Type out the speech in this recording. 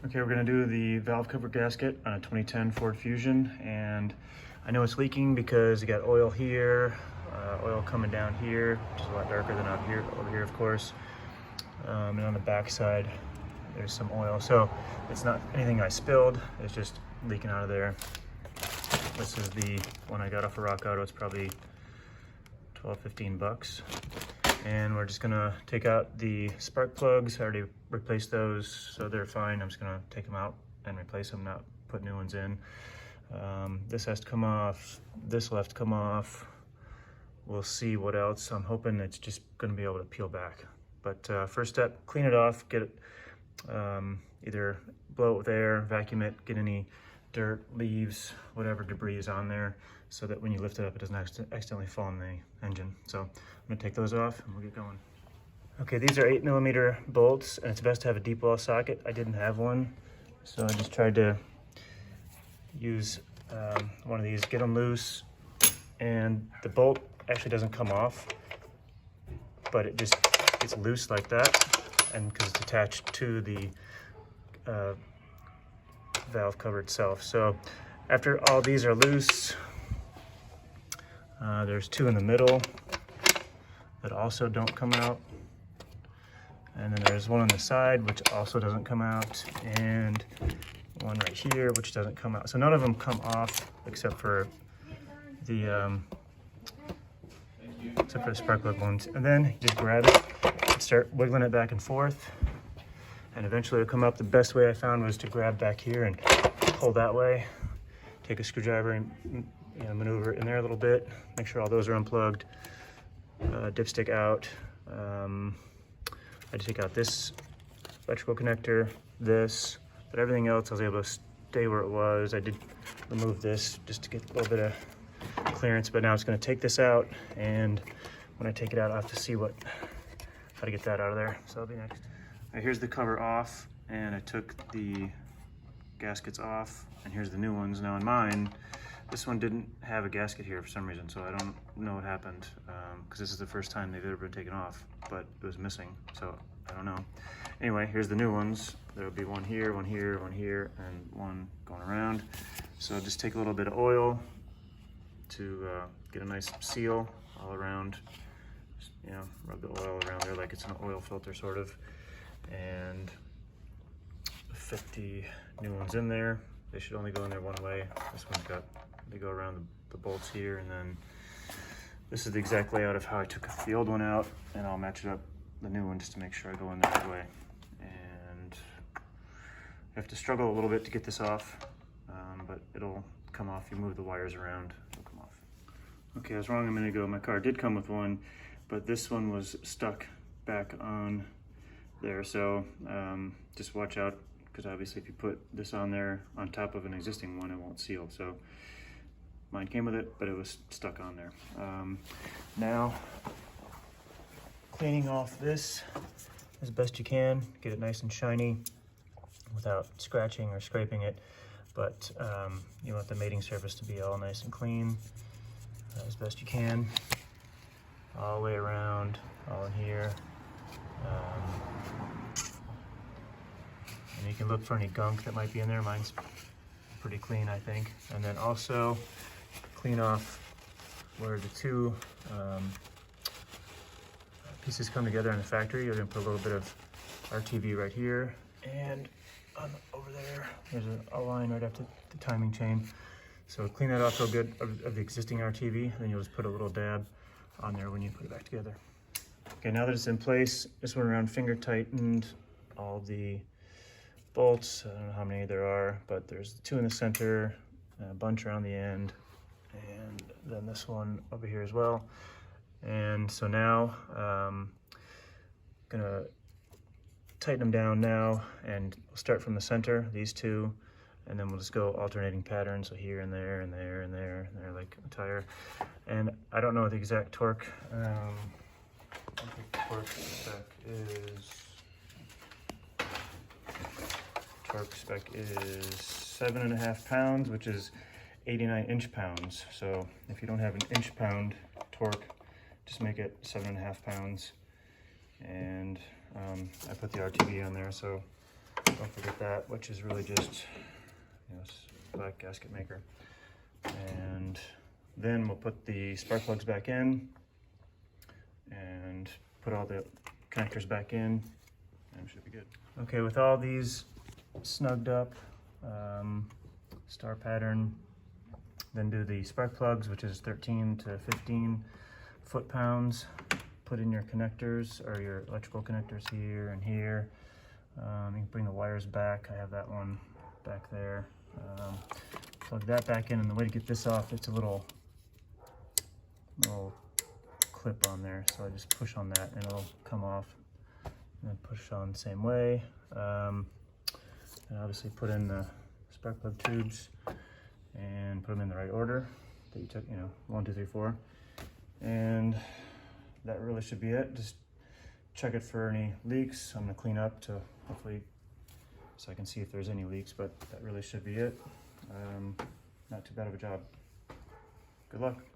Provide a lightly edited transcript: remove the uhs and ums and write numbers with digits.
Okay, we're gonna do the valve cover gasket on a 2010 Ford Fusion, and I know it's leaking because you got oil here, oil coming down here, which is a lot darker than over here, of course. And on the back side, there's some oil. So it's not anything I spilled, it's just leaking out of there. This is the one I got off of Rock Auto. It's probably 12, 15 bucks. And we're just gonna take out the spark plugs. I already replaced those, so they're fine. I'm just gonna take them out and replace them, not put new ones in. This has to come off, this will have to come off. We'll see what else. I'm hoping it's just gonna be able to peel back. But first step, clean it off, get it, either blow it with air, vacuum it, get any dirt, leaves, whatever debris is on there, so that when you lift it up, it doesn't accidentally fall in the engine. So I'm gonna take those off and we'll get going. Okay, these are 8mm bolts, and it's best to have a deep wall socket. I didn't have one, so I just tried to use one of these, get them loose, and the bolt actually doesn't come off, but it just gets loose like that, and because it's attached to the valve cover itself. So after all these are loose, there's two in the middle that also don't come out, and then there's one on the side which also doesn't come out, and one right here which doesn't come out. So none of them come off except for the spark plug ones. And then you just grab it and start wiggling it back and forth, and eventually it'll come up. The best way I found was to grab back here and pull that way. Take a screwdriver and maneuver it in there a little bit. Make sure all those are unplugged. Dipstick out. I had to take out this electrical connector, this, but everything else I was able to stay where it was. I did remove this just to get a little bit of clearance, but now it's going to take this out, and when I take it out, I'll have to see how to get that out of there. So that'll be next. All right, here's the cover off, and I took the gaskets off, and here's the new ones. Now in mine, this one didn't have a gasket here for some reason, so I don't know what happened, because this is the first time they've ever been taken off, but it was missing, so I don't know. Anyway, here's the new ones. There'll be one here, one here, one here, and one going around. So just take a little bit of oil to get a nice seal all around. Just, rub the oil around there like it's an oil filter sort of, and fit the new ones in there. They should only go in there one way. This one's got, they go around the bolts here, and then this is the exact layout of how I took the old one out, and I'll match it up the new one just to make sure I go in the right way. And you have to struggle a little bit to get this off, but it'll come off. You move the wires around, it'll come off. Okay, I was wrong a minute ago. My car did come with one, but this one was stuck back on there. So just watch out, because obviously if you put this on there on top of an existing one, it won't seal. So mine came with it, but it was stuck on there. Now, cleaning off this as best you can, get it nice and shiny without scratching or scraping it. But you want the mating surface to be all nice and clean as best you can, all the way around, all in here. And you can look for any gunk that might be in there. Mine's pretty clean, I think. And then also clean off where the two pieces come together in the factory. You're gonna put a little bit of RTV right here, and over there, there's a line right after the timing chain. So clean that off real good of the existing RTV, then you'll just put a little dab on there when you put it back together. Okay, now that it's in place, this went around finger tightened all the bolts. I don't know how many there are, but there's two in the center, a bunch around the end, and then this one over here as well. And so now gonna tighten them down now, and we'll start from the center, these two, and then we'll just go alternating patterns. So here and there and there and there and there, like a tire. And I don't know the exact torque. I think the torque spec is 7.5 pounds, which is 89 inch-pounds. So if you don't have an inch-pound torque, just make it 7.5 pounds. And I put the RTV on there, so Don't forget that, which is really just, you know, black gasket maker. And then we'll put the spark plugs back in and put all the connectors back in, and it should be good. Okay, with all these snugged up, star pattern, then do the spark plugs, which is 13 to 15 foot-pounds. Put in your connectors, or your electrical connectors here and here. You can bring the wires back. I have that one back there. Plug that back in, and the way to get this off, it's a little clip on there. So I just push on that and it'll come off. And then push on the same way. And obviously put in the spark plug tubes and put them in the right order that you took, you know, 1, 2, 3, 4. And that really should be it. Just check it for any leaks. I'm gonna clean up to hopefully, so I can see if there's any leaks, but that really should be it. Not too bad of a job. Good luck.